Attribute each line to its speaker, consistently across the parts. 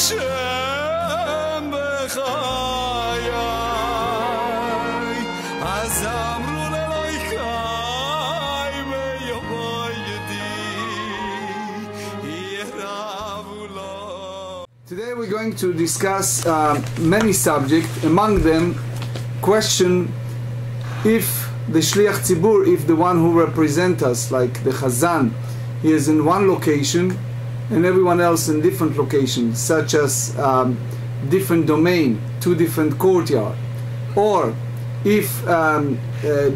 Speaker 1: Today we're going to discuss many subjects, among them question if the Shliach Tzibur, if the one who represents us, like the Chazan, he is in one location and everyone else in different locations, such as different domain, two different courtyard, or if a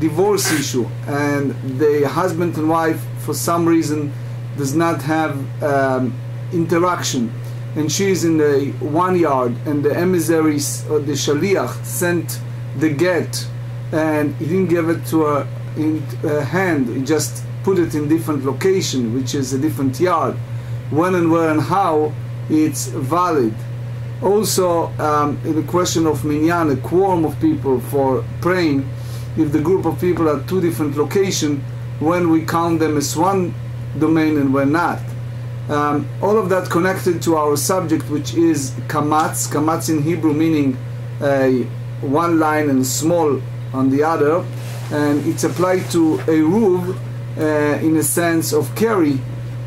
Speaker 1: divorce issue and the husband and wife for some reason does not have interaction, and she is in the one yard and the emissaries or the shaliach sent the get and he didn't give it to her in hand, he just put it in different location, which is a different yard, when and where and how it's valid. Also in the question of minyan, a quorum of people for praying, if the group of people are two different locations, when we count them as one domain and when not. All of that connected to our subject, which is kamatz. Kamatz in Hebrew meaning one line and small on the other, and it's applied to a roof in a sense of carry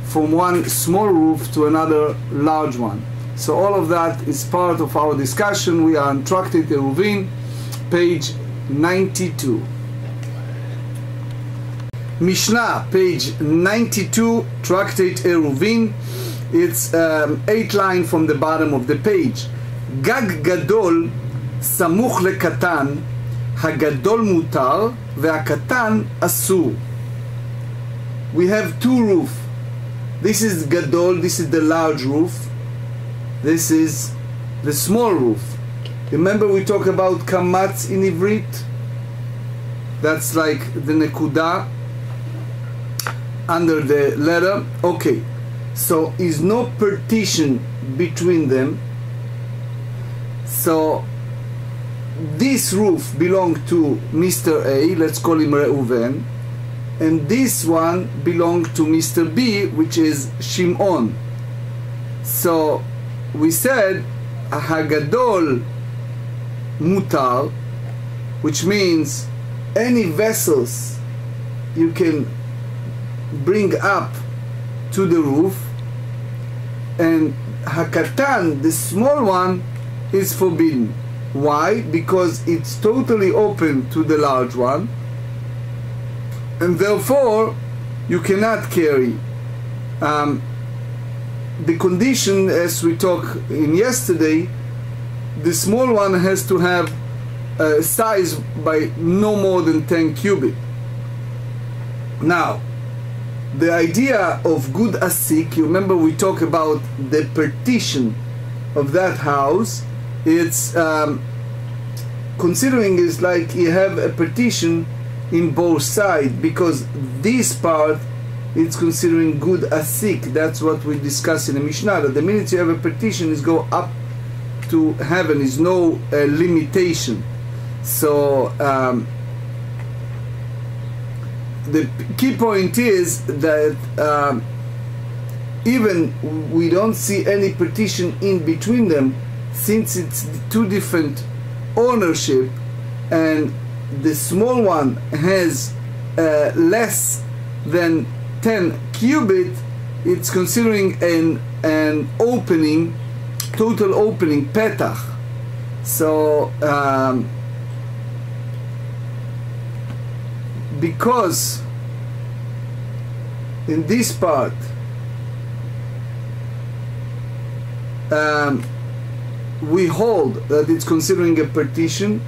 Speaker 1: from one small roof to another large one. So all of that is part of our discussion. We are on Tractate Yiruvin, page 92. Mishnah, page 92, Tractate Yiruvin. It's 8 lines from the bottom of the page. Gag gadol samuch lekatan, hagadol mutar, ve'akatan asur. We have two roofs. This is gadol, this is the large roof. This is the small roof. Remember we talk about kamatz in Ivrit? That's like the nekuda under the letter. Okay, so is no partition between them. So this roof belongs to Mr. A, let's call him Reuven, and this one belongs to Mr. B, which is Shimon. So we said Hagadol mutar, which means any vessels you can bring up to the roof, and Hakatan, the small one, is forbidden. Why? Because it's totally open to the large one, and therefore you cannot carry. The condition, as we talked in yesterday, the small one has to have a size by no more than 10 cubit. Now, the idea of good asik, you remember we talked about the partition of that house. It's considering is like you have a partition in both sides, because this part it's considering good asik. That's what we discussed in the Mishnah, that the minute you have a partition is go up to heaven, is no limitation. So the key point is that even we don't see any partition in between them, since it's two different ownership, and the small one has less than 10 cubit, it's considering an opening, total opening, petach. So because in this part we hold that it's considering a partition,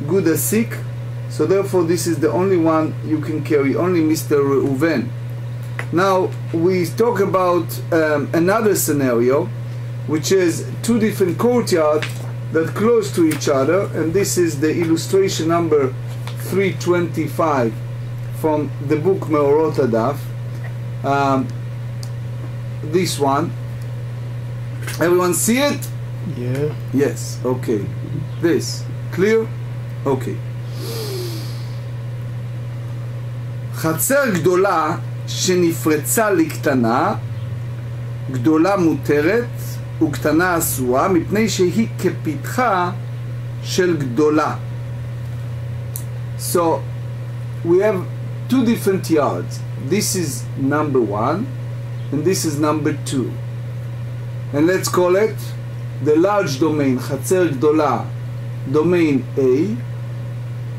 Speaker 1: good asik, so therefore this is the only one you can carry, only Mr. Reuven. Now we talk about another scenario, which is two different courtyards that close to each other, and this is the illustration number 325 from the book Meorot Adaf. This one, everyone see it?
Speaker 2: Yeah.
Speaker 1: Yes, okay. This, clear? Okay. חצר גדולה שנפרצה לקטנה, גדולה מותרת, וקטנה אסורה, מפני שהיא כפתחה של גדולה. So, we have two different yards. This is number 1, and this is number 2. And let's call it the large domain, חצר גדולה, domain A,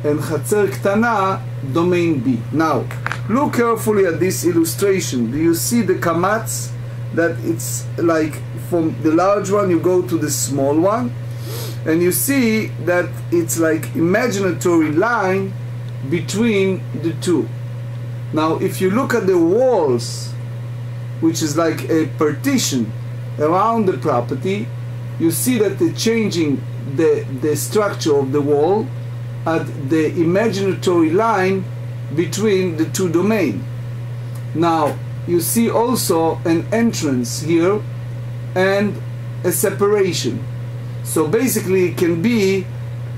Speaker 1: and חצר קטנה, domain B. Now, look carefully at this illustration. Do you see the kamatz? That it's like from the large one you go to the small one, and you see that it's like imaginary line between the two. Now, if you look at the walls, which is like a partition around the property, you see that they're changing the structure of the wall at the imaginary line between the two domains. Now, you see also an entrance here and a separation. So basically it can be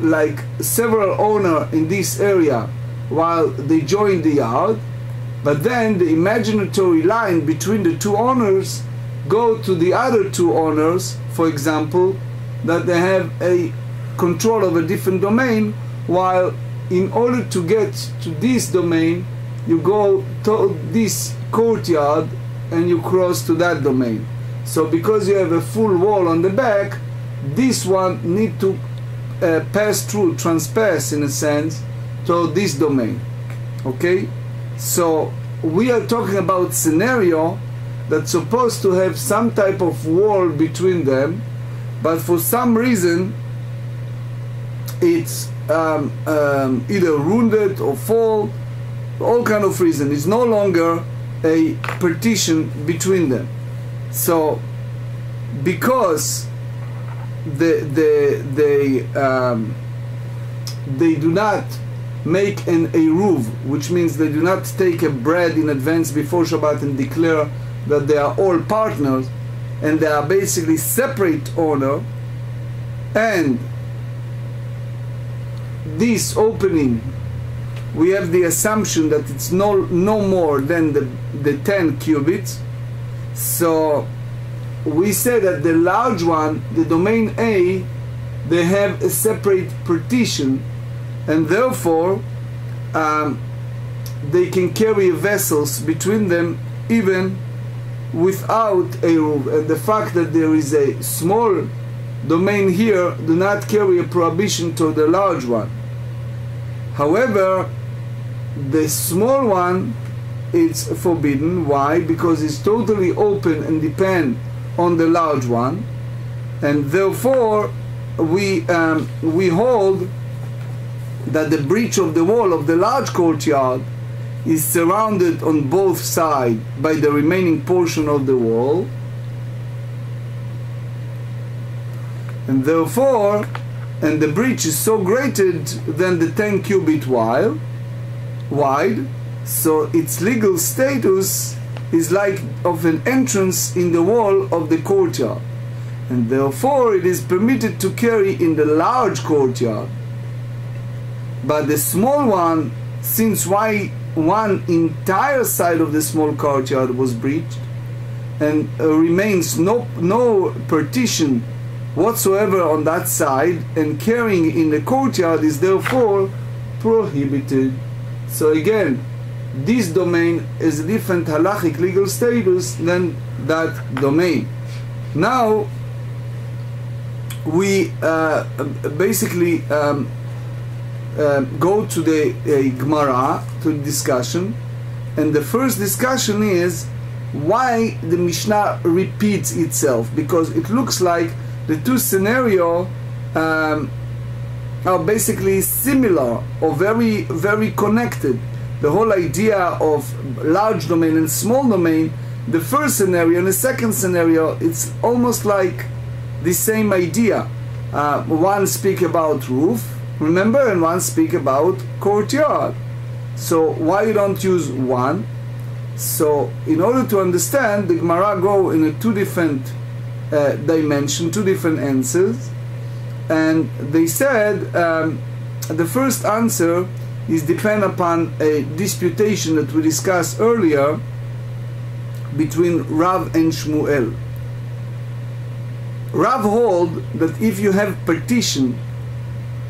Speaker 1: like several owners in this area while they join the yard, but then the imaginary line between the two owners go to the other two owners, for example, that they have a control of a different domain, while in order to get to this domain you go to this courtyard and you cross to that domain. So because you have a full wall on the back, this one need to pass through, transpass in a sense, to this domain. Okay? So we are talking about scenario that's supposed to have some type of wall between them, but for some reason it's either wounded or fall, all kind of reason. It's no longer a partition between them. So because they do not make an Eruv, which means they do not take a bread in advance before Shabbat and declare that they are all partners, and they are basically separate owner, and this opening, we have the assumption that it's no more than the 10 cubits. So we say that the large one, the domain A, they have a separate partition, and therefore they can carry vessels between them even without Eruv. And the fact that there is a small domain here do not carry a prohibition to the large one. However, the small one, it's forbidden. Why? Because it's totally open and depend on the large one, and therefore we hold that the breach of the wall of the large courtyard is surrounded on both sides by the remaining portion of the wall, and therefore, and the breach is so greater than the 10 cubit wide, so its legal status is like of an entrance in the wall of the courtyard, and therefore it is permitted to carry in the large courtyard. But the small one, since one entire side of the small courtyard was breached and remains no partition whatsoever on that side, and carrying in the courtyard is therefore prohibited. So again, this domain is a different halachic legal status than that domain. Now we basically go to the Gemara, to the discussion, and the first discussion is why the Mishnah repeats itself, because it looks like the two scenarios are basically similar or very, very connected. The whole idea of large domain and small domain, the first scenario and the second scenario, it's almost like the same idea. One speak about roof, remember, and one speak about courtyard. So why you don't use one? So in order to understand, the Gemara go in a two different dimension, two different answers, and they said the first answer is depend upon a disputation that we discussed earlier between Rav and Shmuel. Rav hold that if you have partition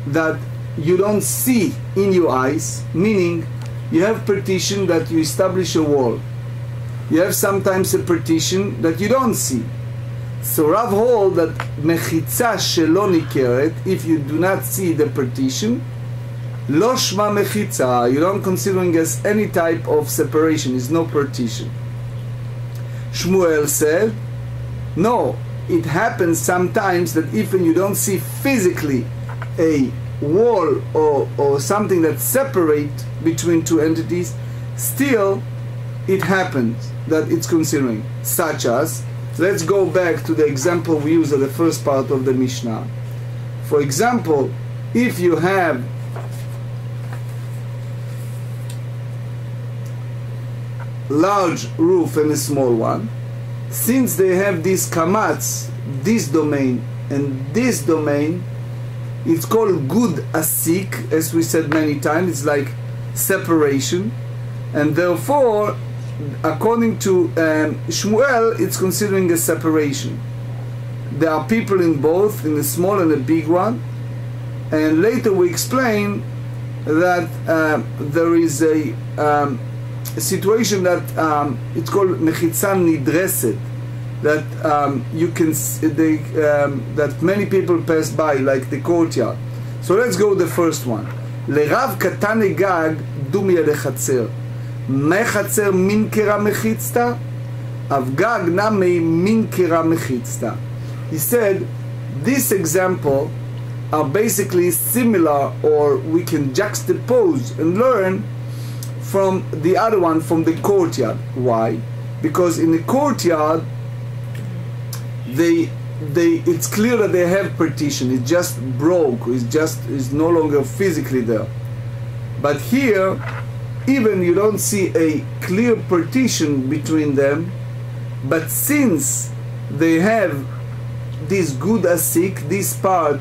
Speaker 1: that you don't see in your eyes, meaning you have partition that you establish a wall. You have sometimes a partition that you don't see. So Rav hold that mechitza shelo nikeret, if you do not see the partition, lo shma mechitza, you don't considering as any type of separation, is no partition. Shmuel said, no, it happens sometimes that even you don't see physically a wall or something that separates between two entities, still it happens that it's considering, such as, let's go back to the example we used at the first part of the Mishnah. For example, if you have large roof and a small one, since they have these kamatz, this domain and this domain, it's called gud asik, as we said many times, it's like separation, and therefore according to Shmuel, it's considering a separation. There are people in both, in the small and the big one, and later we explain that there is a situation that it's called mechitza nidreset, that you can that many people pass by, like the courtyard. So let's go the first one. Lerav katane gag dumya lechatzer. Mechatzer min kera mechitzta, avgag nami min kera mechitzta. He said this example are basically similar, or we can juxtapose and learn from the other one, from the courtyard. Why? Because in the courtyard it's clear that they have partition, it just broke, it's no longer physically there. But here, even you don't see a clear partition between them, but since they have this gud asik, this part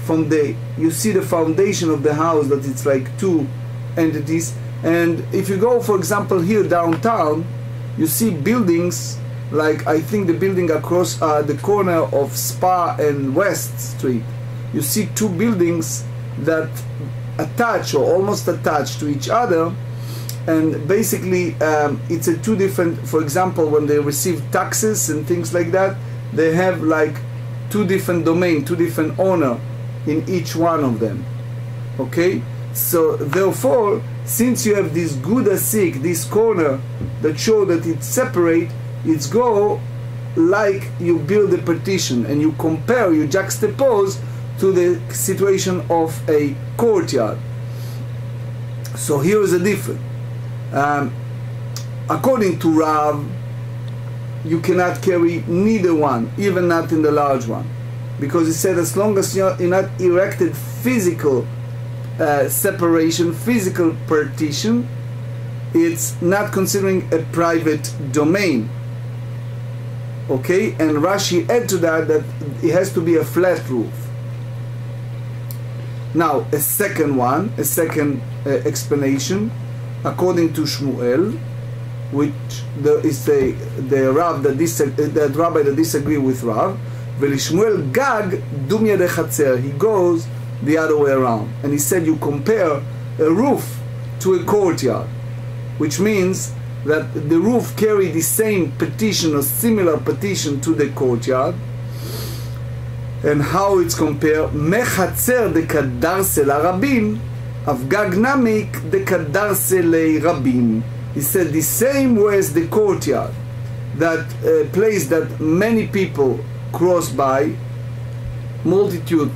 Speaker 1: from you see the foundation of the house, that it's like two entities. And if you go, for example, here downtown, you see buildings, like I think the building across the corner of Spa and West Street. You see two buildings that attach or almost attach to each other, and basically it's a two different, for example, when they receive taxes and things like that, they have like two different domain, two different owner in each one of them. Okay, so therefore, since you have this gud asik, this corner that show that it's separate, it's go like you build a partition and you compare, you juxtapose to the situation of a courtyard. So here is a difference. According to Rav, you cannot carry neither one, even not in the large one, because he said as long as you're not erected physical separation, physical partition, it's not considering a private domain. Okay, and Rashi add to that it has to be a flat roof. Now a second explanation, according to Shmuel, which is the rabbi that disagree with Rav, Shmuel gag dumya dechatzer, he goes the other way around, and he said you compare a roof to a courtyard, which means that the roof carry the same partition or similar partition to the courtyard. And how it's compared? Mechatzer de kadarse la rabim, avgag namik de kadarse le rabim. He said the same way as the courtyard, that place that many people cross by, multitude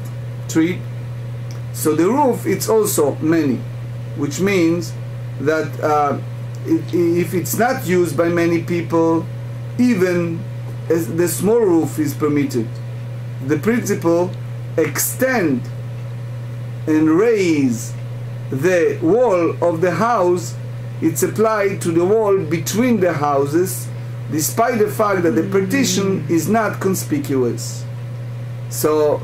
Speaker 1: treat. So the roof, it's also many, which means that if it's not used by many people, even as the small roof is permitted. The principle, extend and raise the wall of the house, it's applied to the wall between the houses, despite the fact that the partition is not conspicuous. So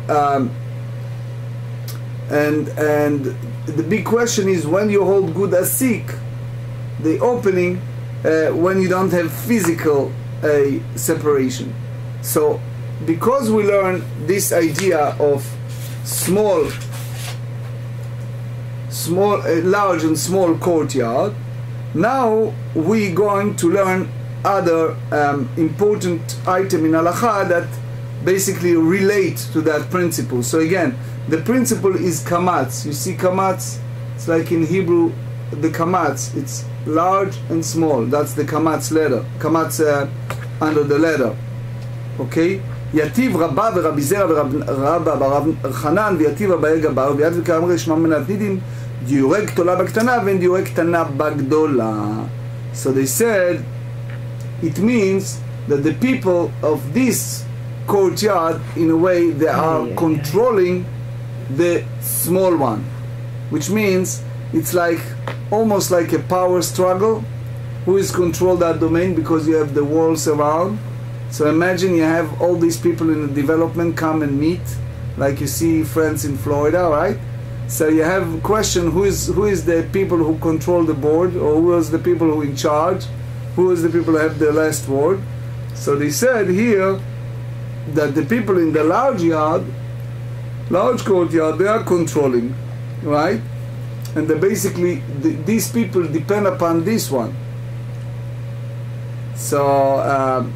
Speaker 1: and the big question is, when you hold gud asik, the opening, when you don't have physical separation. So because we learn this idea of large and small courtyard, now we're going to learn other important item in halacha that basically relate to that principle. So again, the principle is kamatz. You see kamatz? It's like in Hebrew, the kamatz. It's large and small. That's the kamatz letter. Kamatz under the letter. Okay? יתיב רבה ורבי זרע ורבא ברב חנן ויתיב אביי גבר ויד וכאמרי שמע מנתנידים דיורי גדולה בקטנה ואין דיורי קטנה בגדולה. So they said it means that the people of this courtyard, in a way, they are controlling the small one, which means it's like almost like a power struggle. Who is control that domain, because you have the walls around. So imagine you have all these people in the development come and meet, like you see friends in Florida, right? So you have a question, who is the people who control the board, or who is the people who in charge, who is the people who have the last word. So they said here that the people in the large courtyard, they are controlling, right? And they basically, these people depend upon this one. So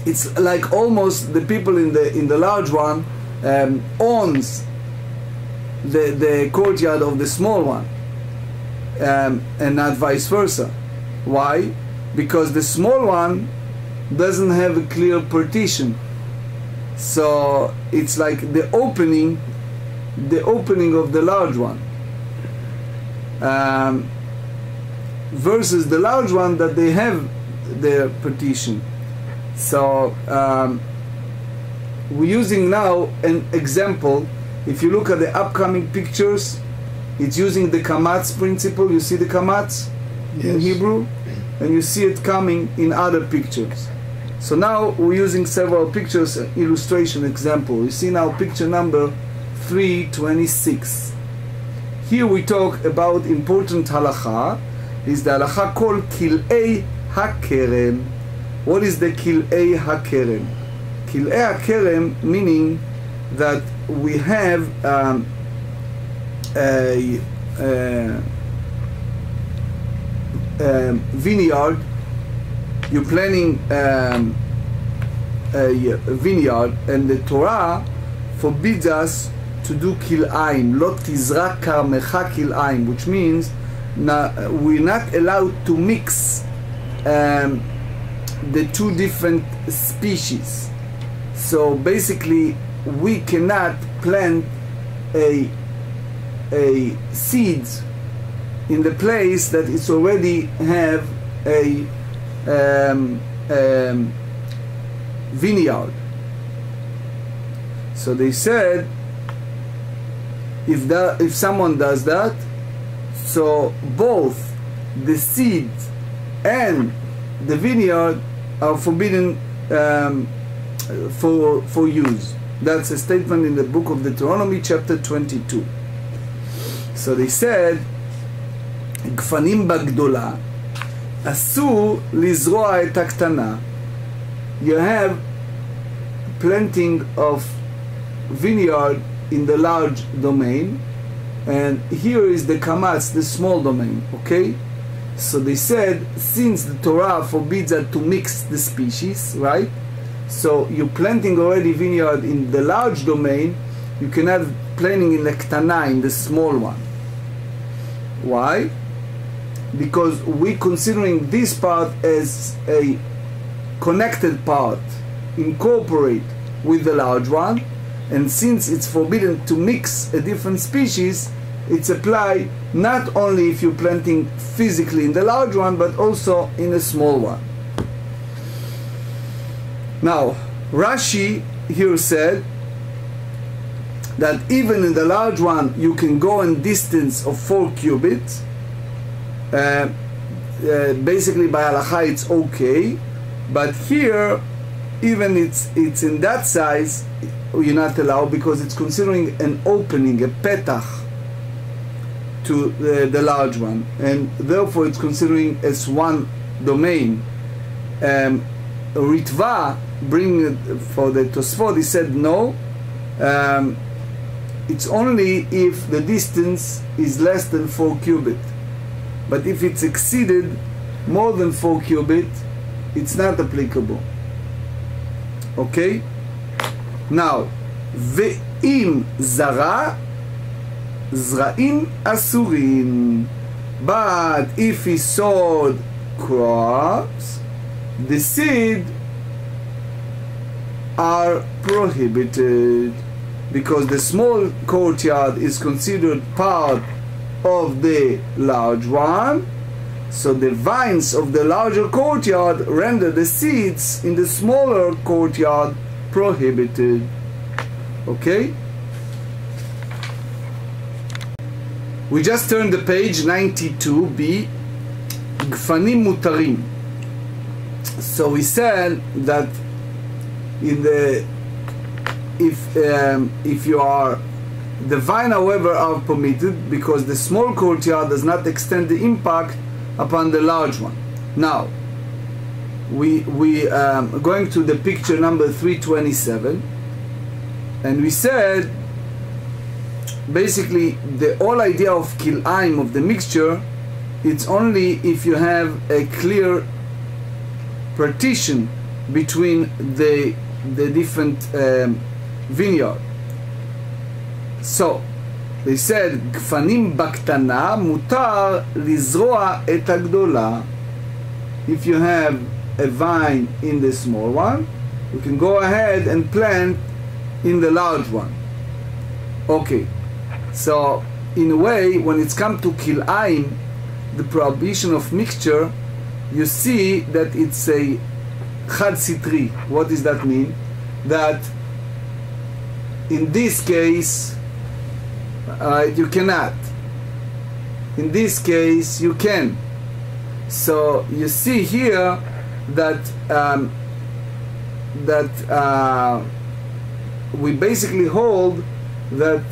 Speaker 1: it's like almost the people in the large one owns the courtyard of the small one, and not vice versa. Why? Because the small one doesn't have a clear partition. So it's like the opening of the large one, versus the large one that they have their partition. So we're using now an example. If you look at the upcoming pictures, it's using the kamatz principle. You see the kamatz in Hebrew, and you see it coming in other pictures. So now we're using several pictures, illustration example. You see now picture number 326. Here we talk about important halacha. Is the halacha called kil'ei hakerem. What is the kil'ei hakerem? Kil'ei hakerem meaning that we have a vineyard. You're planning a vineyard, and the Torah forbids us to do kil'aim, lo tizrak karmecha kil'aim, which means we're not allowed to mix the two different species. So basically, we cannot plant a seeds in the place that it's already have a vineyard. So they said, if someone does that, so both the seeds and the vineyard are forbidden for use. That's a statement in the book of Deuteronomy, chapter 22. So they said, גפנים בגדולה, אסור לזרוע את הקטנה. You have planting of vineyard in the large domain, and here is the kamatz, the small domain, okay? So they said, since the Torah forbids us to mix the species, right? So you're planting already vineyard in the large domain, you cannot planting in the ktana, in the small one. Why? Because we're considering this part as a connected part, incorporate with the large one, and since it's forbidden to mix a different species, it's applied not only if you're planting physically in the large one, but also in a small one. Now, Rashi here said that even in the large one you can go in distance of 4 cubits. Basically by halacha it's okay, but here even it's in that size you're not allowed, because it's considering an opening, a petach to the large one, and therefore it's considering as one domain. Ritva bring it for the Tosfot, he said no. It's only if the distance is less than 4 cubit. But if it's exceeded more than 4 cubit, it's not applicable. Okay? Now, ve'im zara, zra'im asurin. But if he sowed crops, the seed are prohibited, because the small courtyard is considered part of the large one. So the vines of the larger courtyard render the seeds in the smaller courtyard prohibited. Okay? We just turned the page 92b, Gfanim Mutarim. So we said that in the if you are the vine, however, are permitted because the small courtyard does not extend the impact upon the large one. Now we going to the picture number 327, and we said basically the whole idea of kil'aim, of the mixture, it's only if you have a clear partition between the different vineyard. So they said gfanim baktana mutar lizroa et agdola. If you have a vine in the small one, you can go ahead and plant in the large one. Okay, so in a way, when it's come to kil'aim, the prohibition of mixture, you see that it's a chad sitri. What does that mean? That in this case you cannot, in this case you can. So you see here that we basically hold that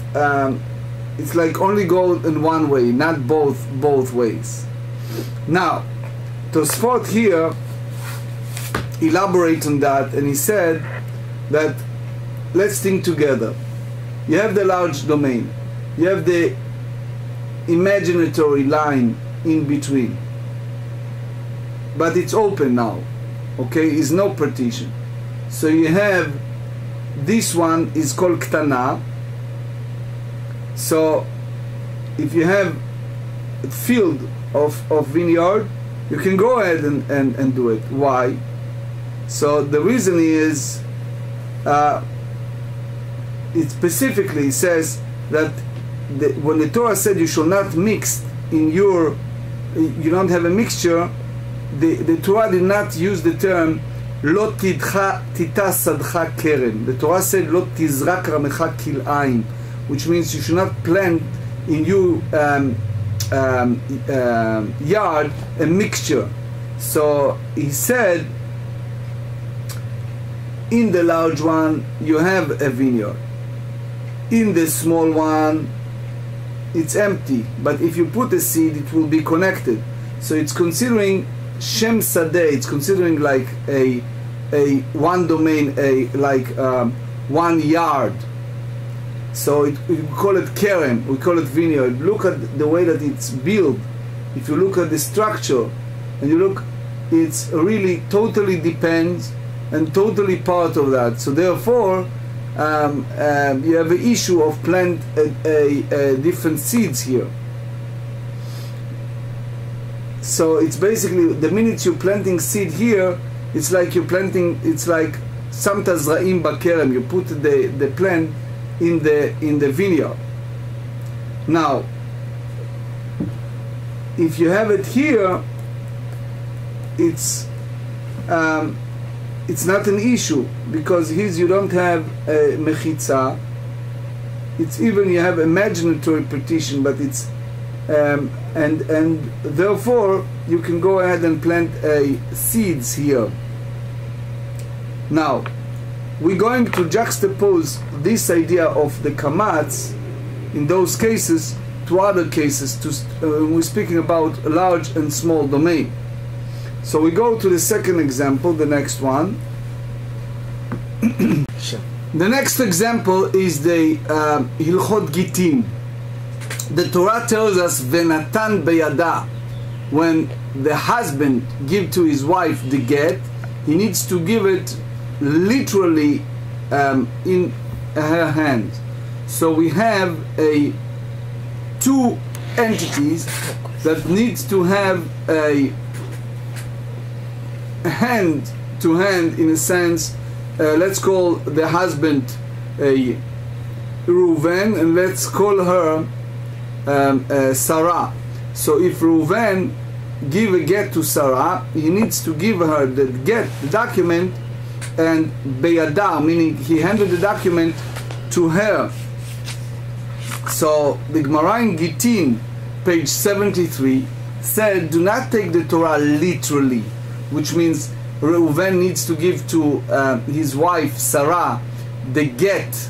Speaker 1: it's like only go in one way, not both ways. Now Tosfot here elaborate on that, and he said that let's think together. You have the large domain, you have the imaginary line in between, but it's open now. Okay, is no partition. So you have this one is called ktana. So if you have a field of vineyard, you can go ahead and do it. Why? So the reason is it specifically says that when the Torah said you shall not mix in you don't have a mixture, the Torah did not use the term lo tita sadcha kerem. The Torah said lo tizrak ramecha kil'aim, which means you should not plant in your yard a mixture. So he said in the large one you have a vineyard, in the small one it's empty, but if you put a seed it will be connected. So it's considering Shem Sadeh, it's considering like a one domain, one yard. So we call it kerem, we call it vineyard. Look at the way that it's built. If you look at the structure and you look, it's really totally depends and totally part of that. So therefore you have an issue of plant different seeds here. So it's basically the minute you're planting seed here, it's like you're planting, it's like samta zra'im bakerem, you put the plant in the vineyard. Now if you have it here, it's not an issue, because here you don't have a mechitza. It's even you have imaginary partition, but it's and therefore you can go ahead and plant seeds here. Now we're going to juxtapose this idea of the kamatz in those cases to other cases. We're speaking about a large and small domain. So we go to the second example, the next one.
Speaker 2: Sure.
Speaker 1: The next example is the Hilchot Gitin. The Torah tells us Venatan beyada. When the husband gives to his wife the get, he needs to give it literally in her hand. So we have two entities that needs to have a hand to hand, in a sense. Let's call the husband a Reuven, and let's call her Sarah. So if Reuven give a get to Sarah, he needs to give her the get, the document, and beyada, meaning he handed the document to her. So the Gemara in Gitin, page 73, said, do not take the Torah literally, which means Reuven needs to give to his wife Sarah the get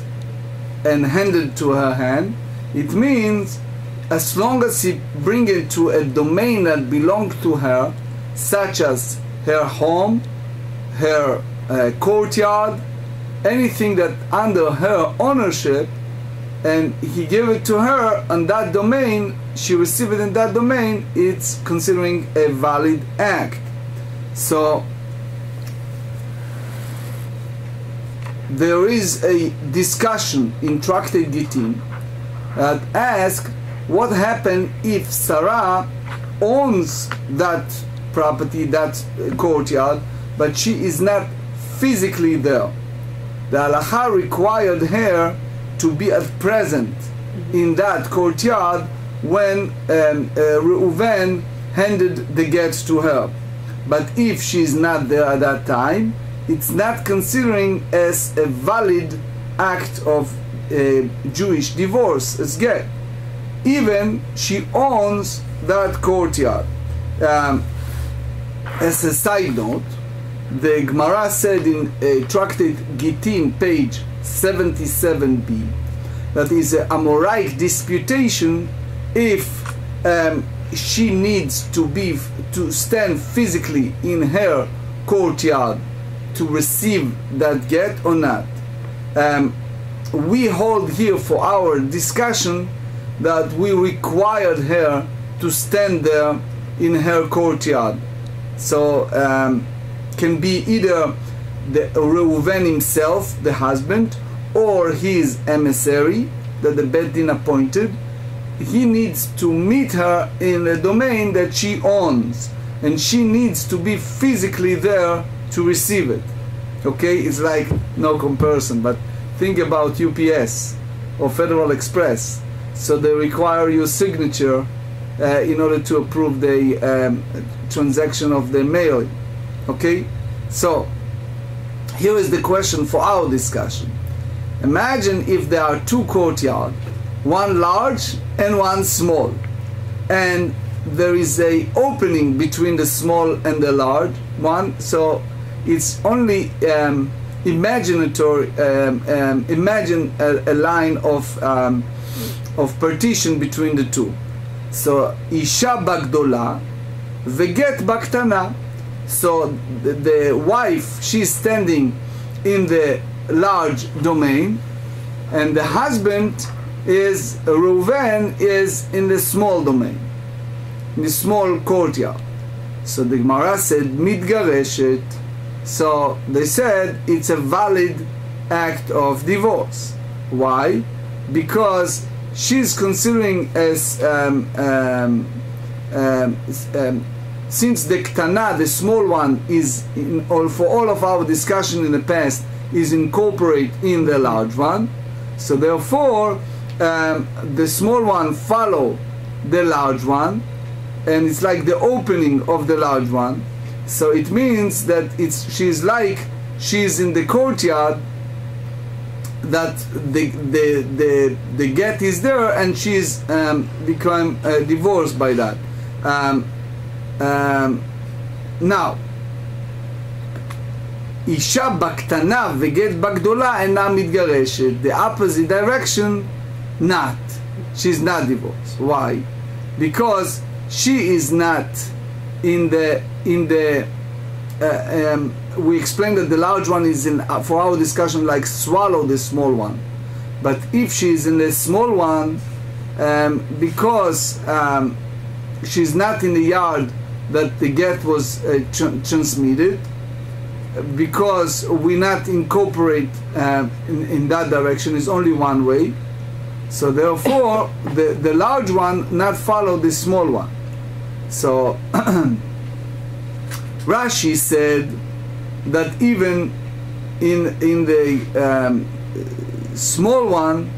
Speaker 1: and hand it to her hand. It means as long as he bring it to a domain that belongs to her, such as her home, her courtyard, anything that under her ownership, and he gave it to her on that domain, she received it in that domain, it's considering a valid act. So there is a discussion in Tractate Gitin that asks what happens if Sarah owns that property, that courtyard, but she is not physically there. The halacha required her to be at present in that courtyard when Reuven handed the get to her. But if she is not there at that time, it's not considering as a valid act of Jewish divorce as get. Even she owns that courtyard. As a side note, the Gemara said in Tractate Gitin, page 77b, that is an Amoraic disputation if she needs to stand physically in her courtyard to receive that get or not. We hold here for our discussion that we required her to stand there in her courtyard. So can be either the Reuven himself, the husband, or his emissary that the Beit Din appointed. He needs to meet her in a domain that she owns, and she needs to be physically there to receive it. Okay, it's like no comparison, but think about UPS or Federal Express. So they require your signature in order to approve the transaction of the mail. Okay, so here is the question for our discussion. Imagine if there are two courtyards, one large and one small, and there is a opening between the small and the large one. So it's only imaginatory. Imagine a line of partition between the two. So Isha bagdola veget baktana. So the wife, she's standing in the large domain, and the husband is Reuven is in the small domain, in the small courtyard. So the Gemara said mitgareshet. So they said it's a valid act of divorce. Why? Because she's considering as since the ktana, the small one, is for all of our discussion in the past, is incorporated in the large one. So therefore, the small one follow the large one, and it's like the opening of the large one. So it means that she's in the courtyard, that the get is there, and she's become divorced by that. Now, Isha baktana veget bagdola ena mitgareshet. The opposite direction, not. She's not divorced. Why? Because she is not in the we explained that the large one is in, for our discussion, like swallow the small one. But if she is in the small one, because she's not in the yard that the get was transmitted, because we not incorporate in that direction, is only one way. So therefore, the large one not follow the small one. So Rashi said that even in the small one,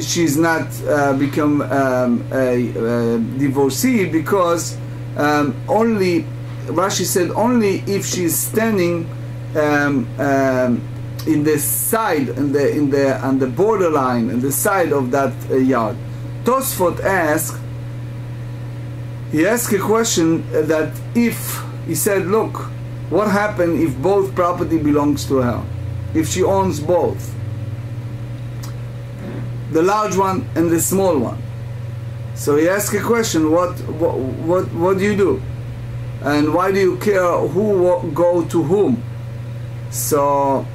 Speaker 1: she's not become a divorcee, because only Rashi said only if she's standing in the side, on the borderline, on the side of that yard. Tosfot asked a question that if he said, look, what happens if both property belongs to her? If she owns both, the large one and the small one. So he asked a question, what do you do? And why do you care who go to whom? So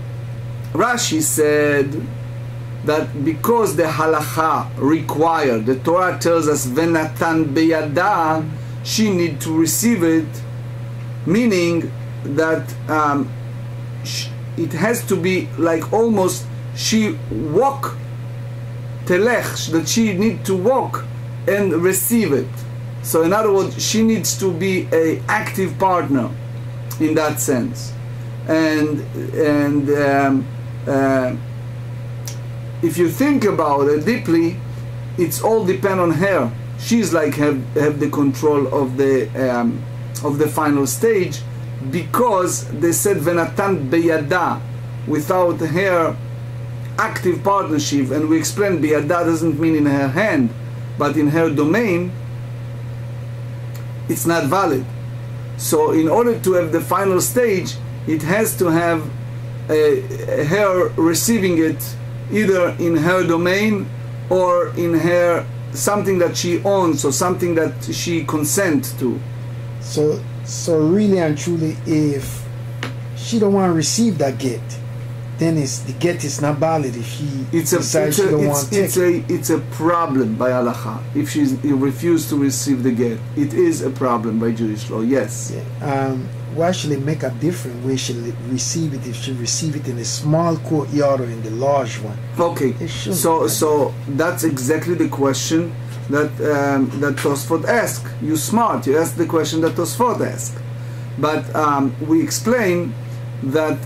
Speaker 1: Rashi said that because the halacha required, the Torah tells us, Venatan beyada, she need to receive it, meaning that it has to be like almost she walk telech, that she need to walk and receive it. So in other words, she needs to be an active partner in that sense. And if you think about it deeply, it's all depend on her. She's like have the control of the final stage, because they said venatan beyada, without her active partnership, and we explained biyada doesn't mean in her hand, but in her domain, it's not valid. So in order to have the final stage, it has to have her receiving it either in her domain or in her something that she owns or something that she consents to.
Speaker 2: So really and truly, if she don't want to receive that get, then the get is not valid. If she decides she don't want to take it.
Speaker 1: It's a problem by halacha. If she refuses to receive the get, it is a problem by Jewish law. Yes.
Speaker 2: Yeah. Why should it make a difference where she receive it, if she receive it in a small courtyard or in the large one?
Speaker 1: Okay. So that's exactly the question that Tosfot asked. You smart. You asked the question that Tosfot asked. But we explain that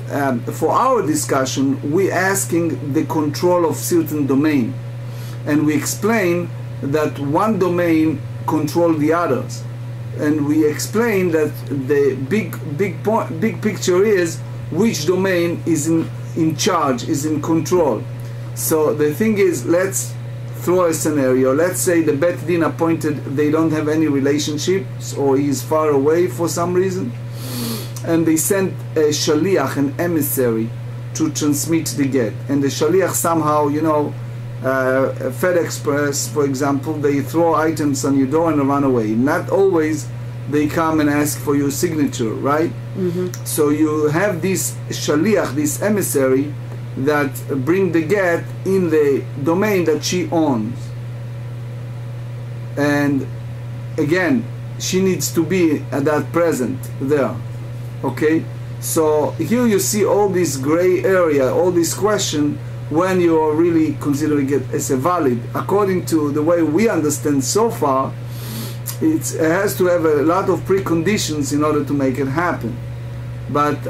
Speaker 1: for our discussion, we asking the control of certain domain, and we explain that one domain control the others, and we explain that the big picture is which domain is in charge, is in control. So the thing is, let's throw a scenario. Let's say the Bet Din appointed, they don't have any relationships, or he's far away for some reason, and they sent a shaliach, an emissary, to transmit the get. And the shaliach somehow, FedEx, for example, they throw items on your door and run away. Not always they come and ask for your signature, right? Mm-hmm. So you have this shaliach, this emissary, that bring the get in the domain that she owns. And again, she needs to be at that present there. Okay, so here you see all this gray area, all this question, when you are really considering it as a valid. According to the way we understand so far, it has to have a lot of preconditions in order to make it happen. But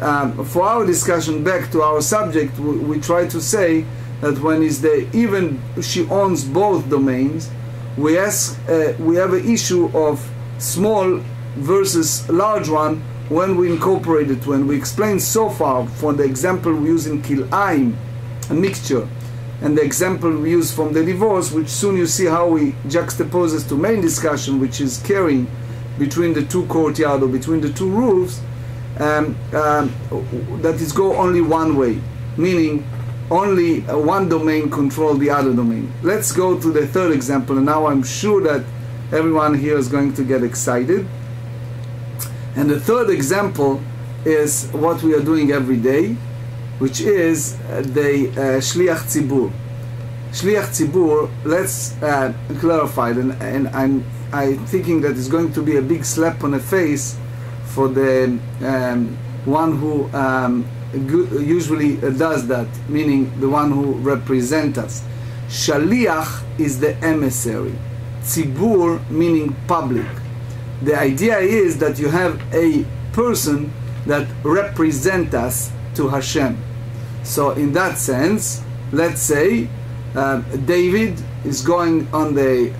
Speaker 1: for our discussion, back to our subject, we try to say that when is even she owns both domains, we have an issue of small versus large one. When we incorporate it, when we explain so far, for the example we use in Kil'aim, a mixture, and the example we use from the divorce, which soon you see how we juxtaposes to main discussion, which is carrying between the two courtyard or between the two roofs, that is go only one way, meaning only one domain control the other domain. Let's go to the third example, and now I'm sure that everyone here is going to get excited. And the third example is what we are doing every day, which is the Shliach Tzibur. Shliach Tzibur, let's clarify it, and I'm thinking that it's going to be a big slap on the face for the one who usually does that, meaning the one who represents us. Shaliach is the emissary. Tzibur meaning public. The idea is that you have a person that represents us to Hashem. So in that sense, let's say David is going on the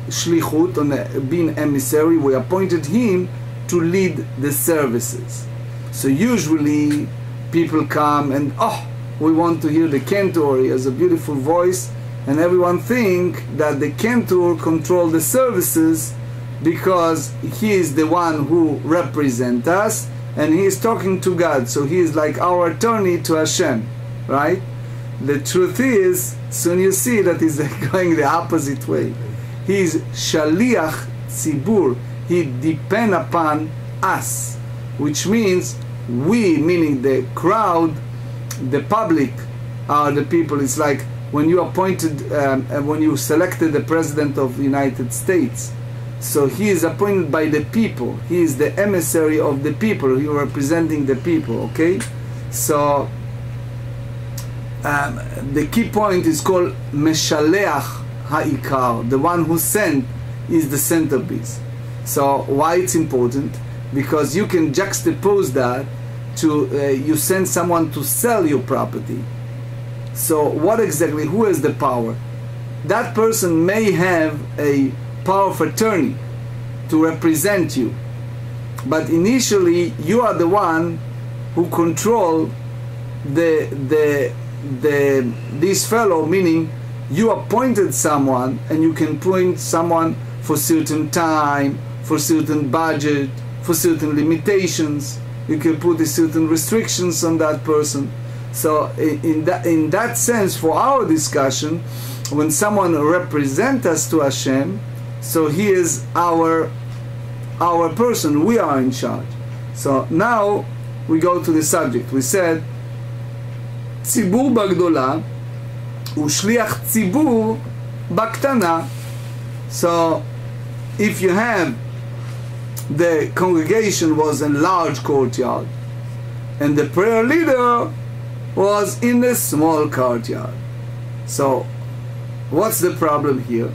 Speaker 1: shlichut, on the being emissary. We appointed him to lead the services. So usually people come and, oh, we want to hear the cantor. He has a beautiful voice, and everyone think that the cantor control the services because he is the one who represents us and he is talking to God. So he is like our attorney to Hashem, right? The truth is, soon you see that he's going the opposite way. He is Shaliach Tzibur. He depends upon us, which means we, meaning the crowd, the public, are the people. It's like when you appointed, when you selected the President of the United States. So he is appointed by the people. He is the emissary of the people. He is representing the people, okay? So the key point is called Meshaleach Ha'ikar. The one who sent is the centerpiece. So why it's important? Because you can juxtapose that to you send someone to sell your property. So what exactly, who has the power? That person may have a power of attorney to represent you, but initially you are the one who control this fellow, meaning you appointed someone, and you can appoint someone for certain time, for certain budget, for certain limitations. You can put certain restrictions on that person. So in that sense, for our discussion, when someone represents us to Hashem, so he is our person. We are in charge. So now we go to the subject. We said ציבור בגדולה ושליח ציבור בקטנה. So if you have the congregation was a large courtyard and the prayer leader was in a small courtyard, so what's the problem here?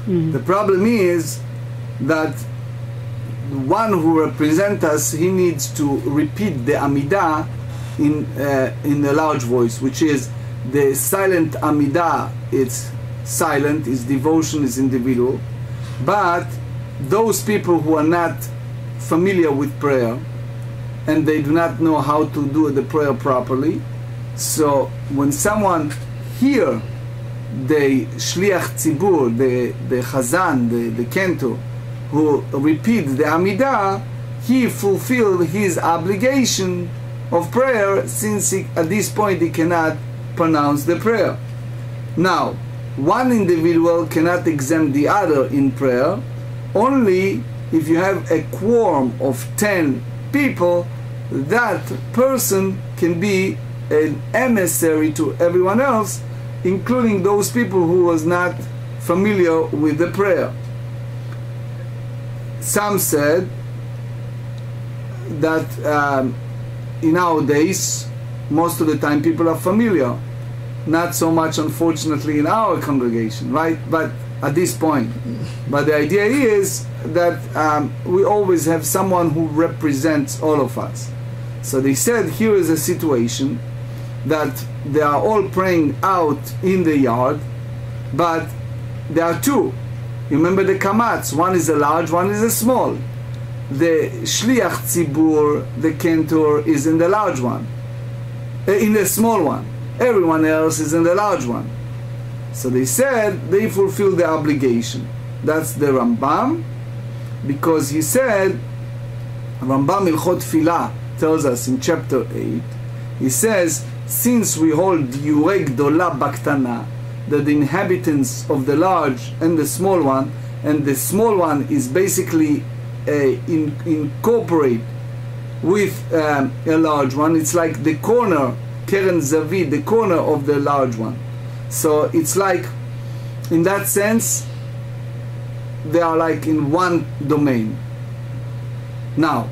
Speaker 1: The problem is that the one who represents us, he needs to repeat the Amidah in a large voice, which is the silent Amidah. It's silent, it's devotion, is individual. But those people who are not familiar with prayer and they do not know how to do the prayer properly, so when someone hear the Shliach Tzibur, the Chazan, the cantor, who repeat the Amidah, he fulfilled his obligation of prayer, since at this point he cannot pronounce the prayer. Now, one individual cannot exempt the other in prayer. Only if you have a quorum of 10 people, that person can be an emissary to everyone else, including those people who was not familiar with the prayer. Some said that in nowadays, most of the time people are familiar. Not so much, unfortunately, in our congregation, right? But at this point. But the idea is that we always have someone who represents all of us. So they said, here is a situation that they are all praying out in the yard, but there are two. You remember the kamatz, one is a large, one is a small. The shliach tzibur, the cantor, is in the large one, in the small one. Everyone else is in the large one. So they said they fulfill the obligation. That's the Rambam, because he said, Rambam Ilchot Tfilah tells us in chapter 8, he says, since we hold Yurei Gdola Baktana, that the inhabitants of the large and the small one, and the small one is basically incorporate with a large one. It's like the corner, Keren Zavid, the corner of the large one. So it's like, in that sense, they are like in one domain. Now,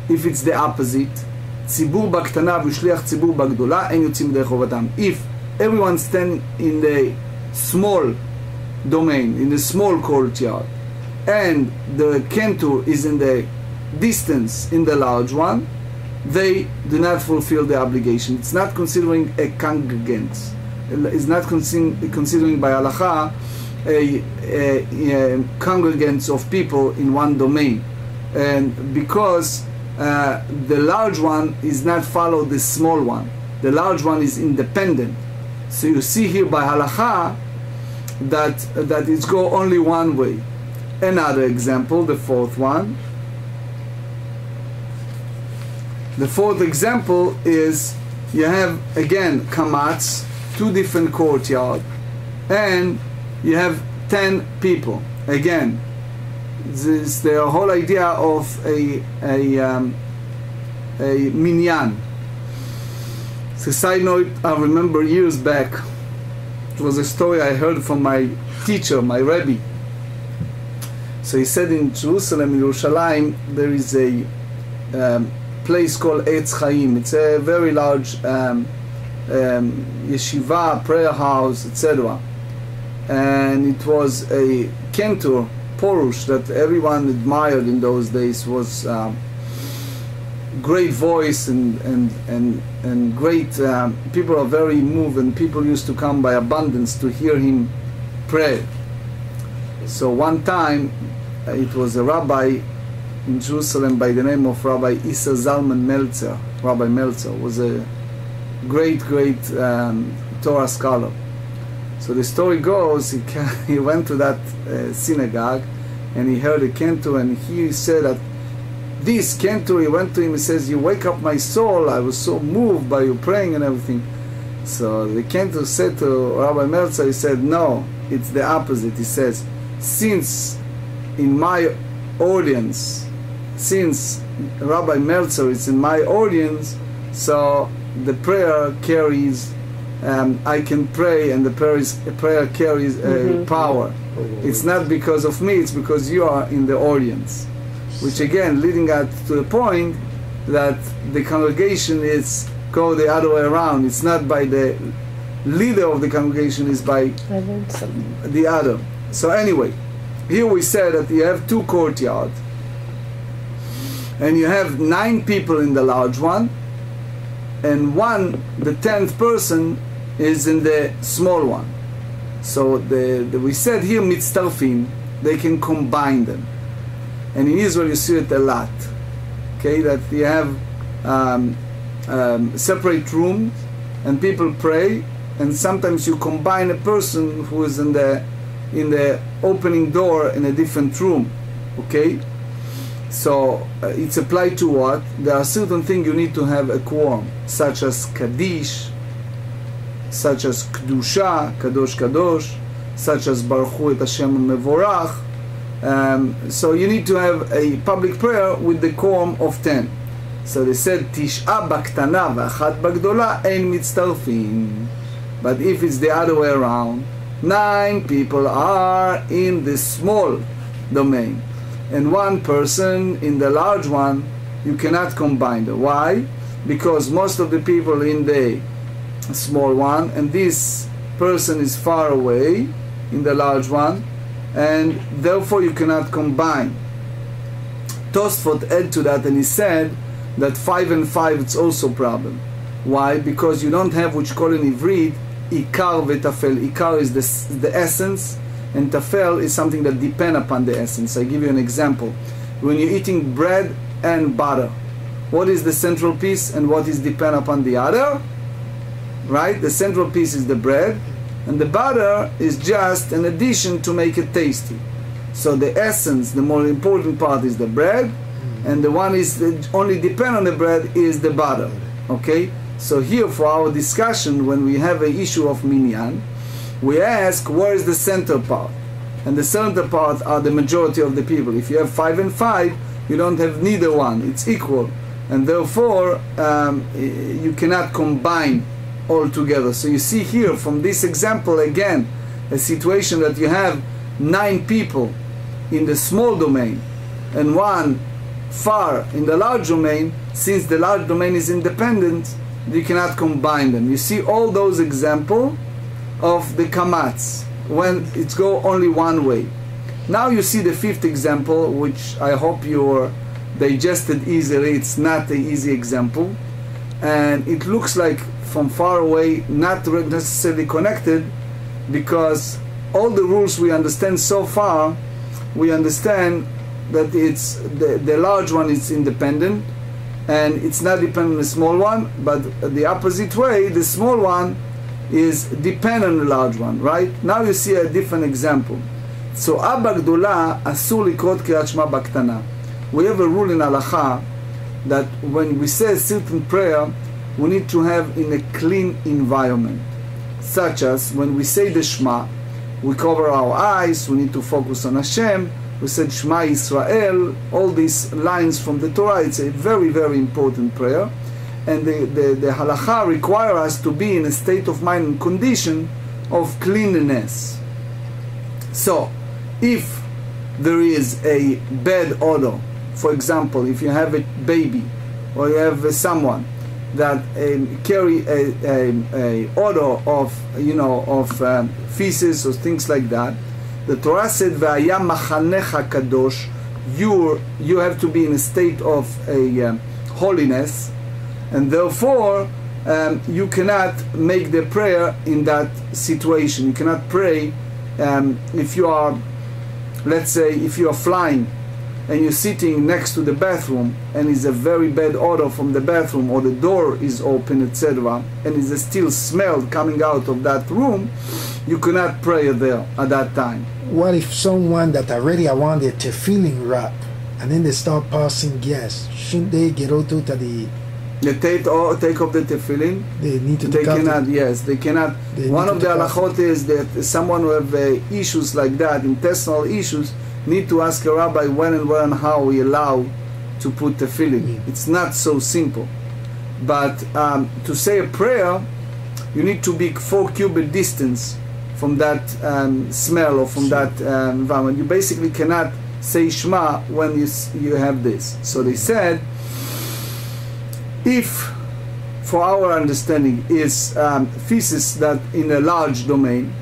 Speaker 1: if it's the opposite, ציבור בקטנה ושליח ציבור בגדולה, אין יוצאים דרך חובתם. If everyone stand in the small domain, in the small courtyard, and the cantor is in the distance in the large one, they do not fulfill the obligation. It's not considering a congregant. It's not considering by halacha a congregants of people in one domain. And because the large one is not follow the small one, the large one is independent. So you see here by halacha that it's go only one way. Another example, the fourth one. The fourth example is you have again kamatz, two different courtyard, and you have 10 people. Again, this is the whole idea of a minyan. So side note, I remember years back, it was a story I heard from my teacher, my Rebbe. So he said in Jerusalem, in Yerushalayim, there is a place called Eitz Chaim. It's a very large yeshiva, prayer house, etc. And it was a cantor, Porush, that everyone admired in those days. Was great voice and great. People are very moved, and people used to come by abundance to hear him pray. So one time, it was a rabbi in Jerusalem by the name of Rabbi Issa Zalman Meltzer. Rabbi Meltzer was a great Torah scholar. So the story goes, he went to that synagogue and he heard a cantor, and he said that this cantor, he went to him and says, "You wake up my soul, I was so moved by you praying and everything." So the cantor said to Rabbi Meltzer, he said, "No, it's the opposite." He says, "Since in my audience, since Rabbi Meltzer is in my audience, so the prayer carries, I can pray, and the prayer carries power. It's not because of me, it's because you are in the audience." Which again, leading us to the point that the congregation is go the other way around. It's not by the leader of the congregation, it's by the other. So anyway, here we said that you have two courtyards, and you have 9 people in the large one, and the 10th person is in the small one. So we said here mitztarfim, they can combine them, and in Israel you see it a lot. Okay, that you have separate rooms and people pray, and sometimes you combine a person who is in the opening door in a different room. Okay, so it's applied to what? There are certain things you need to have a quorum, such as Kaddish, such as Kedusha, Kadosh Kadosh, such as Baruch Hu et Hashem Mevorach. So you need to have a public prayer with the quorum of 10. So they said, Tish'a b'ktana v'achat b'gdola ein mitztarfin. But if it's the other way around, 9 people are in the small domain, and 1 person in the large one, you cannot combine them. Why? Because most of the people in the small one, and this person is far away in the large one, and therefore you cannot combine. Tosfot add to that, and he said that 5 and 5 it's also a problem. Why? Because you don't have what you call in Ivrit Ikar v'tafel. Ikar is the essence, and tafel is something that depends upon the essence. I give you an example. When you're eating bread and butter, what is the central piece and what is depend upon the other? Right? The central piece is the bread, and the butter is just an addition to make it tasty. So the essence, the more important part is the bread, and the one is that only depend on the bread is the butter. Okay? So here for our discussion, when we have an issue of minyan, we ask where is the center part, and the center part are the majority of the people. If you have 5 and 5, you don't have neither one, it's equal, and therefore you cannot combine all together. So you see here from this example again a situation that you have 9 people in the small domain and 1 far in the large domain. Since the large domain is independent, you cannot combine them. You see all those examples of the kamats when it's go only one way. Now you see the 5th example, which I hope you digested easily. It's not an easy example, and it looks like from far away not necessarily connected, because all the rules we understand so far, we understand that it's the large one is independent and it's not dependent on the small one, but the opposite way, the small one is dependent on the large one, right? Now you see a different example. So Abba Gdola asur likrot kriyat shema baktana. We have a rule in halacha that when we say a certain prayer, we need to have in a clean environment, such as when we say the Shema, we cover our eyes, we need to focus on Hashem. We said Shema Yisrael, all these lines from the Torah. It's a very, very important prayer, and the halacha require us to be in a state of mind and condition of cleanliness. So if there is a bad odor, for example, if you have a baby or you have someone that carry a odor of feces or things like that, the Torah said "V'aya machanecha kadosh," you have to be in a state of holiness, and therefore you cannot make the prayer in that situation. You cannot pray if you are, let's say, if you are flying and you're sitting next to the bathroom and it's a very bad odor from the bathroom, or the door is open, etc., and it's a still smell coming out of that room, you cannot pray there at that time.
Speaker 2: What if someone that already around their tefillin wrap and then they start passing gas? Shouldn't they get out to the...
Speaker 1: They take off the tefillin.
Speaker 2: They need to.
Speaker 1: They cannot. Yes, they cannot. One of the halachot is that someone who have issues like that, intestinal issues, need to ask a rabbi when and how we allow to put tefillin. It's not so simple. But to say a prayer, you need to be 4 cubit distance from that smell or from that environment. You basically cannot say Shema when you have this. So they said, if, for our understanding, is feces that in a large domain,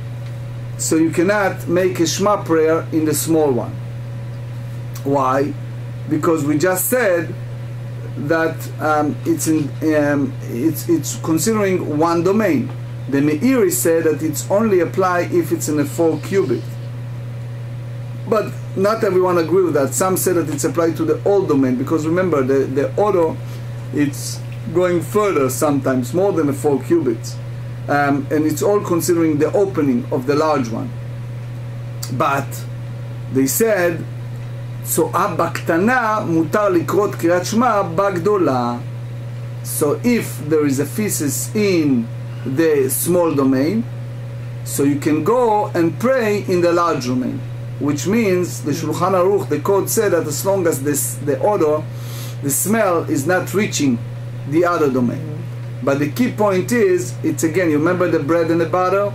Speaker 1: so you cannot make a Shema prayer in the small one. Why? Because we just said that it's considering one domain. The Meiri said that it's only apply if it's in a 4 cubit. But not everyone agree with that. Some say that it's applied to the whole domain, because remember the odor, it's going further sometimes, more than the 4 cubits. And it's all considering the opening of the large one. But they said, so baktana mutar likrot kriyat shema bagdola. So if there is a feces in the small domain, so you can go and pray in the large domain, which means the Shulchan Aruch, the code said that as long as the odor, the smell is not reaching the other domain. But the key point is, it's again, you remember the bread and the butter?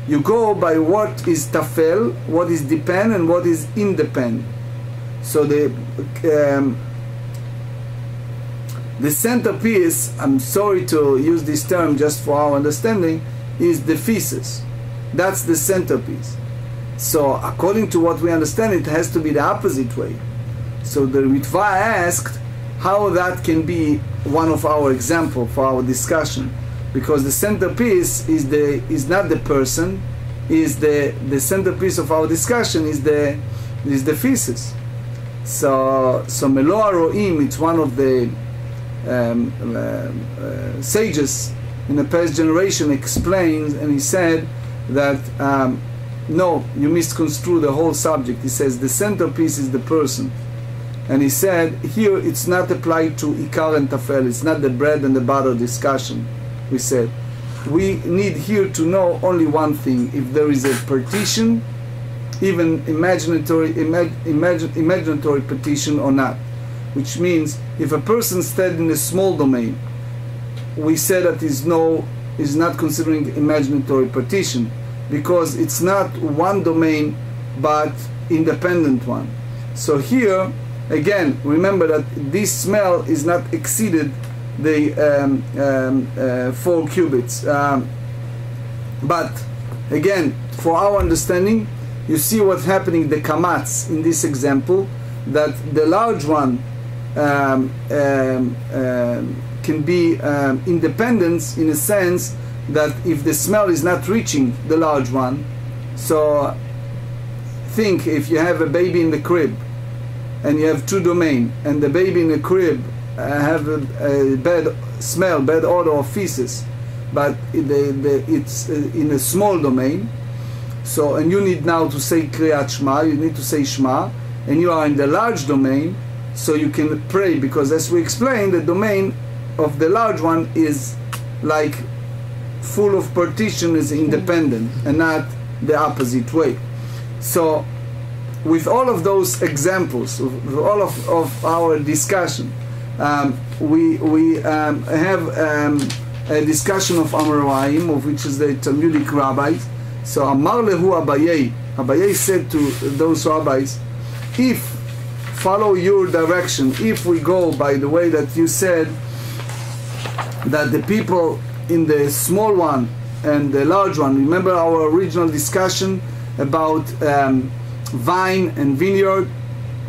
Speaker 1: You go by what is tafel, what is depend, and what is independent. So the centerpiece, I'm sorry to use this term just for our understanding, is the feces. That's the centerpiece. So according to what we understand, it has to be the opposite way. So the Ritva asked how that can be one of our example for our discussion, because the centerpiece is not the person, is the centerpiece of our discussion is the feces. So Melo Aroim, it's one of the sages in the past generation, explains, and he said that no, you misconstrue the whole subject. He says the centerpiece is the person. And he said, here it's not applied to Ikar and Tafel, it's not the bread and the butter discussion. We said, we need here to know only one thing, if there is a partition, even imaginatory partition or not. which means if a person stayed in a small domain, we say that is not considering imaginary partition, because it's not one domain but independent one. So here again, remember that this smell is not exceeded the 4 cubits. But again, for our understanding, you see what's happening, the kamatz in this example, that the large one can be independent in a sense that if the smell is not reaching the large one, so think if you have a baby in the crib and you have 2 domains, and the baby in the crib have a bad smell, bad odor of feces, but it's in a small domain. So, and you need now to say Kriyat Shema, you need to say Shema, and you are in the large domain, so you can pray, because as we explained, the domain of the large one is like full of partition, is independent, and not the opposite way. So, with all of those examples, with all of our discussion, we have a discussion of Amoraim, of which is the Talmudic rabbis. So Amar lehu Abaye said to those rabbis, if follow your direction, if we go by the way that you said, that the people in the small one and the large one, remember our original discussion about vine and vineyard,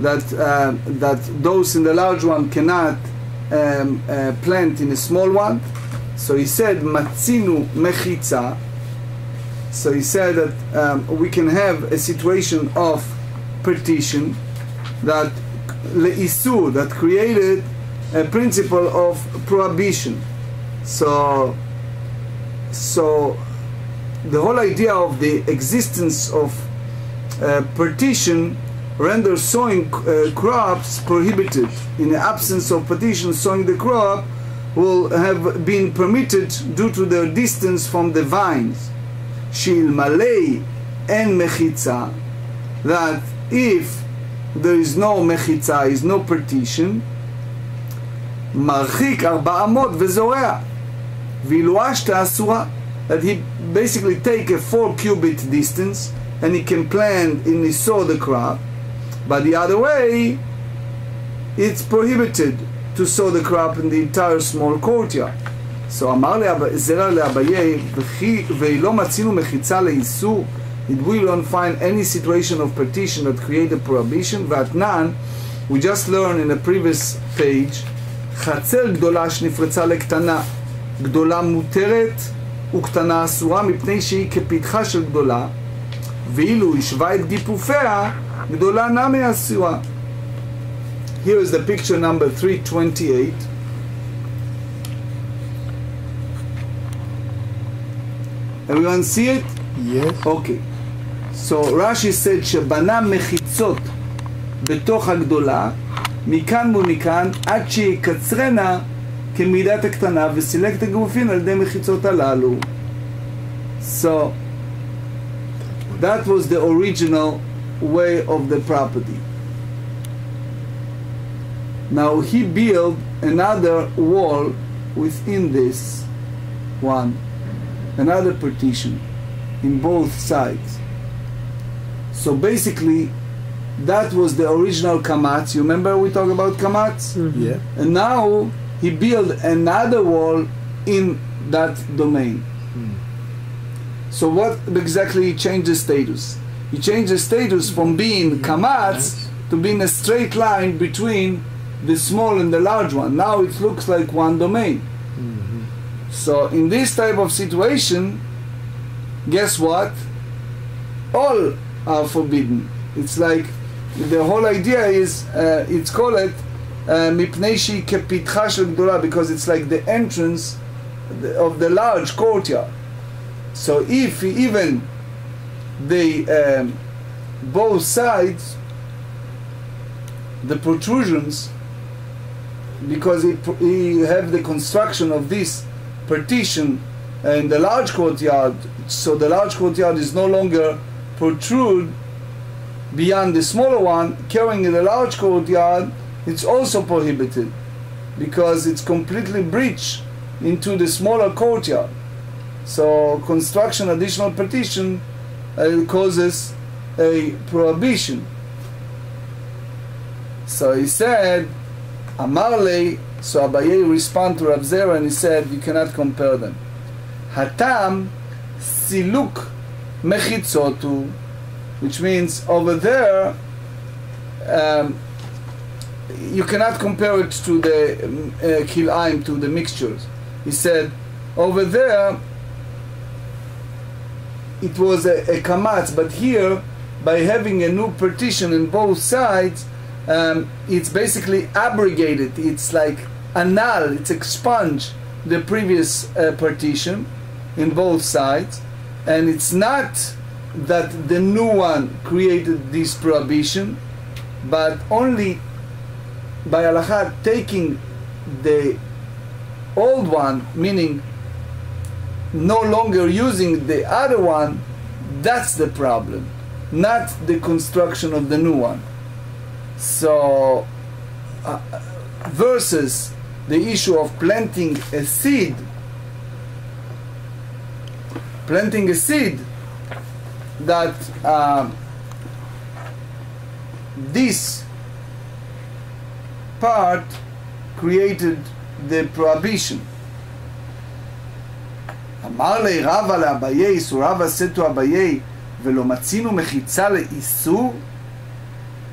Speaker 1: that those in the large one cannot plant in a small one. So he said matzinu mechitza. So he said that we can have a situation of partition that leisur, that created a principle of prohibition. So the whole idea of the existence of partition renders sowing crops prohibited. In the absence of partition, sowing the crop will have been permitted due to their distance from the vines. Shilmalei and mechitza, that if there is no mechitza, is no partition, marchik 4 amot vezorea, viluashta asura, that he basically take a 4 cubit distance and he can plant and he sow the crop, but the other way it's prohibited to sow the crop in the entire small courtyard. So Amar Zera leAbaye, ve'lo matzinu mechitza leisur, did we don't find any situation of partition that create a prohibition? Vatnan, we just learned in the previous page, חצר גדולה שנפרצה לקטנה, גדולה מותרת וקטנה אסורה מפני שהיא כפתחה של גדולה, ואילו השווה את גיפופיה, גדולה נמי אסורה. Here is the picture number 328. Everyone see it?
Speaker 2: Yes.
Speaker 1: Okay. So Rashi said שבנה מחיצות בתוך הגדולה, מכאן ומכאן, עד שיקצרנה כמידת הקטנה, וסילק את הגופין על ידי מחיצות הללו. So that was the original way of the property. Now he built another wall within this one, another partition in both sides. So basically that was the original kamatz. You remember we talked about kamatz?
Speaker 2: Mm-hmm. Yeah.
Speaker 1: And now he built another wall in that domain. So what exactly changed the status? He changed the status from being kamatz to being a straight line between the small and the large one. Now it looks like one domain.
Speaker 2: Mm-hmm.
Speaker 1: So in this type of situation, guess what? All are forbidden. It's like the whole idea is it's called it mipnei shehi kepitcha shel gdola, because it's like the entrance of the large courtyard. So if even they both sides, the protrusions, because he have the construction of this partition in the large courtyard, so the large courtyard is no longer protrude beyond the smaller one, carrying in the large courtyard it's also prohibited, because it's completely breached into the smaller courtyard. So construction additional partition causes a prohibition. So he said, Amar lei, so Abaye responded to Rav Zera and he said, you cannot compare them. Hatam siluk mechitzotu, which means over there, you cannot compare it to the kilaim, to the mixtures. He said, over there, it was a kamatz, but here, by having a new partition in both sides, it's basically abrogated. It's like annul, it's expunged the previous partition in both sides, and it's not that the new one created this prohibition, but only by halakha taking the old one, meaning no longer using the other one, that's the problem, not the construction of the new one. So versus the issue of planting a seed that this part created the prohibition. אמר לי רבא לאביי, so Rava said to Abaye, ולא מצינו מחיצה לאיסור.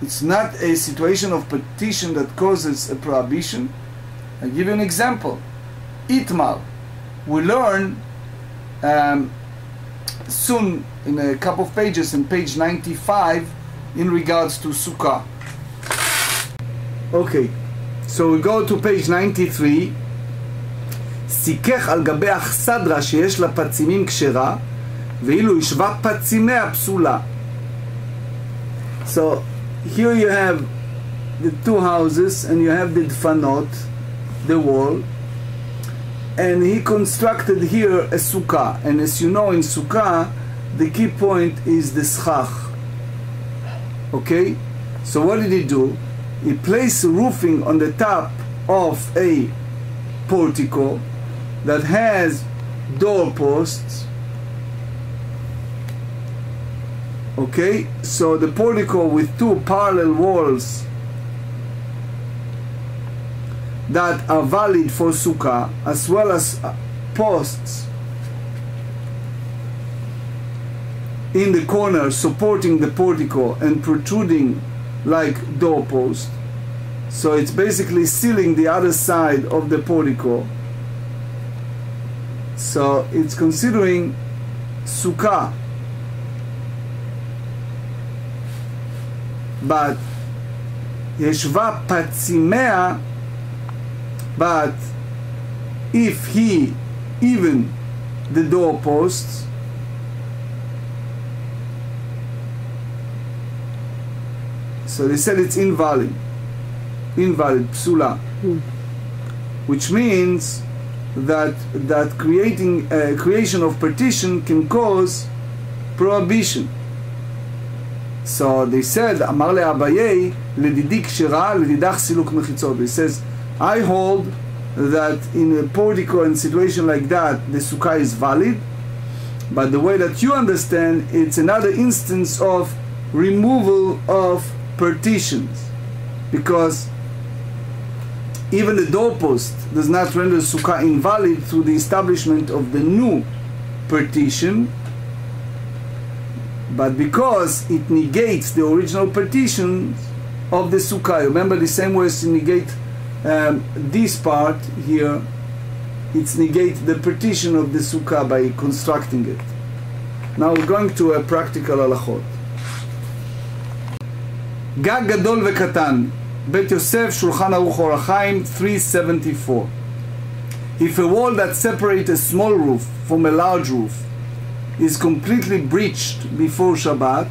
Speaker 1: It's not a situation of petition that causes a prohibition. I'll give you an example. Itmar. We learn soon in a couple of pages, in page 95, in regards to Sukkah. Okay, so we go to page 93. סיכך על גבי אכסדרה שיש לה פצימים כשרה, ואילו ישבה פצימיה פסולה. So here you have the two houses and you have the dfanot, the wall, and he constructed here a sukkah. And as you know, in sukkah the key point is the schach. Okay, so what did he do? He placed roofing on the top of a portico that has doorposts. Okay, so the portico with two parallel walls that are valid for sukkah, as well as posts in the corner supporting the portico and protruding like doorposts. So it's basically sealing the other side of the portico. So it's considering sukkah. But yeshva patzimea, but if he even the doorposts, so they said it's invalid, psula, which means that creation of partition can cause prohibition. So they said, Amar le Abaye, ledidik shira, ledidach siluk mechitzot. He says, I hold that in a portico and situation like that, the sukkah is valid, but the way that you understand, it's another instance of removal of partitions, because even the doorpost does not render sukkah invalid through the establishment of the new partition, but because it negates the original partitions of the sukkah. Remember, the same way as to negate this part here, it's negate the partition of the sukkah by constructing it. Now we're going to a practical halachot. גג גדול וקטן, בית יוסף, שולחן ערוך אור החיים, 374. If a wall that separates a small roof from a large roof is completely breached before Shabbat,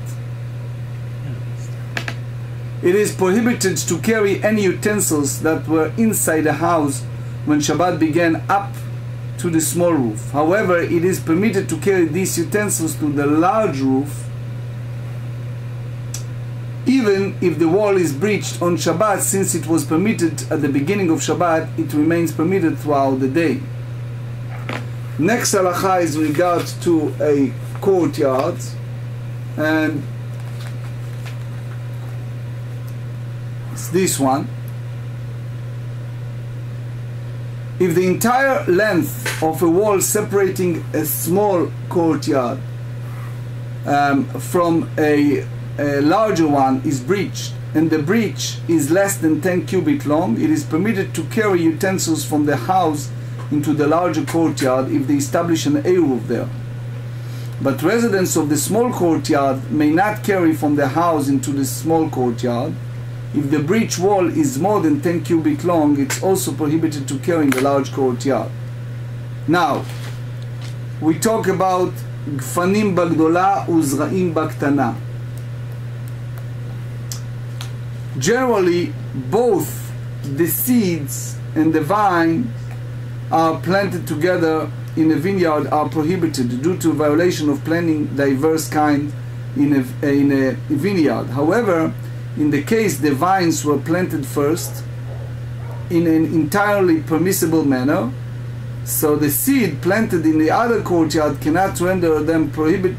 Speaker 1: it is prohibited to carry any utensils that were inside the house when Shabbat began up to the small roof. However, it is permitted to carry these utensils to the large roof Even if the wall is breached on Shabbat, since it was permitted at the beginning of Shabbat, it remains permitted throughout the day. Next halacha is with regard to a courtyard, and it's this one. If the entire length of a wall separating a small courtyard from a larger one is breached, and the breach is less than 10 cubits long, it is permitted to carry utensils from the house into the larger courtyard if they establish an Eruv there. But residents of the small courtyard may not carry from the house into the small courtyard. If the breach wall is more than 10 cubits long, it's also prohibited to carry in the large courtyard. Now, we talk about Gfanim bagdola uzra'im baktana. Generally, both the seeds and the vine are planted together in a vineyard are prohibited due to violation of planting diverse kind in a vineyard. However, in the case the vines were planted first in an entirely permissible manner, so the seed planted in the other courtyard cannot render them prohibited,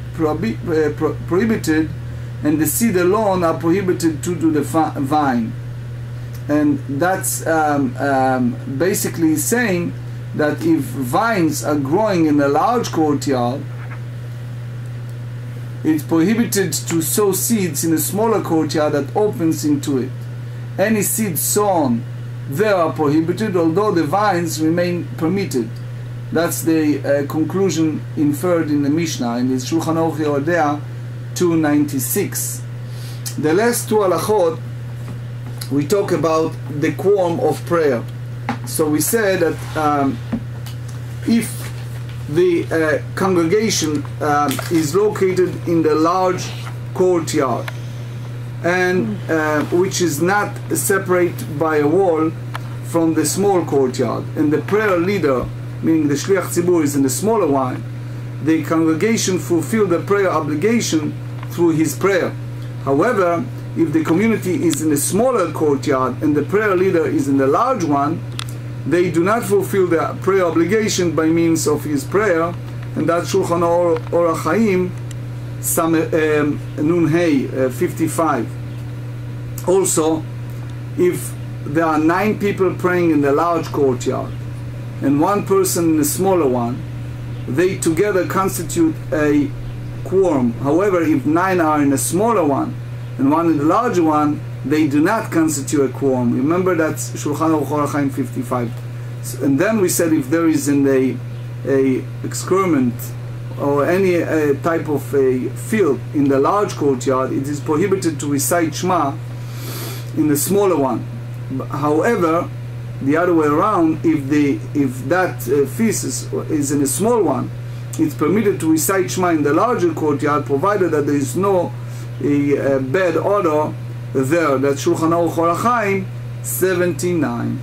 Speaker 1: and the seed alone are prohibited due to the vine. And that's basically saying that if vines are growing in a large courtyard, it's prohibited to sow seeds in a smaller courtyard that opens into it. Any seeds sown there are prohibited, although the vines remain permitted. That's the conclusion inferred in the Mishnah, in the Shulchan Aruch Yerodea 296. The last two halachot, we talk about the quorum of prayer. So we said that if the congregation is located in the large courtyard, and which is not separate by a wall from the small courtyard, and the prayer leader, meaning the Shliach Tzibur, is in the smaller one, the congregation fulfill the prayer obligation through his prayer. However, if the community is in a smaller courtyard and the prayer leader is in the large one, they do not fulfill the prayer obligation by means of his prayer, and that's Shulchan Orach Chaim Nun Hey 55. Also, if there are 9 people praying in the large courtyard and 1 person in the smaller one, they together constitute a quorum. However, if 9 are in a smaller one and 1 in the larger one, they do not constitute a quorum. Remember, that's Shulchan Orach Chaim 55. And then we said if there is in a excrement or any type of a field in the large courtyard, it is prohibited to recite Shema in the smaller one. However, the other way around, if that feces is in a small one, it's permitted to recite Shema in the larger courtyard, provided that there is no bad odor there. That's Shulchan Aruch Chaim 79.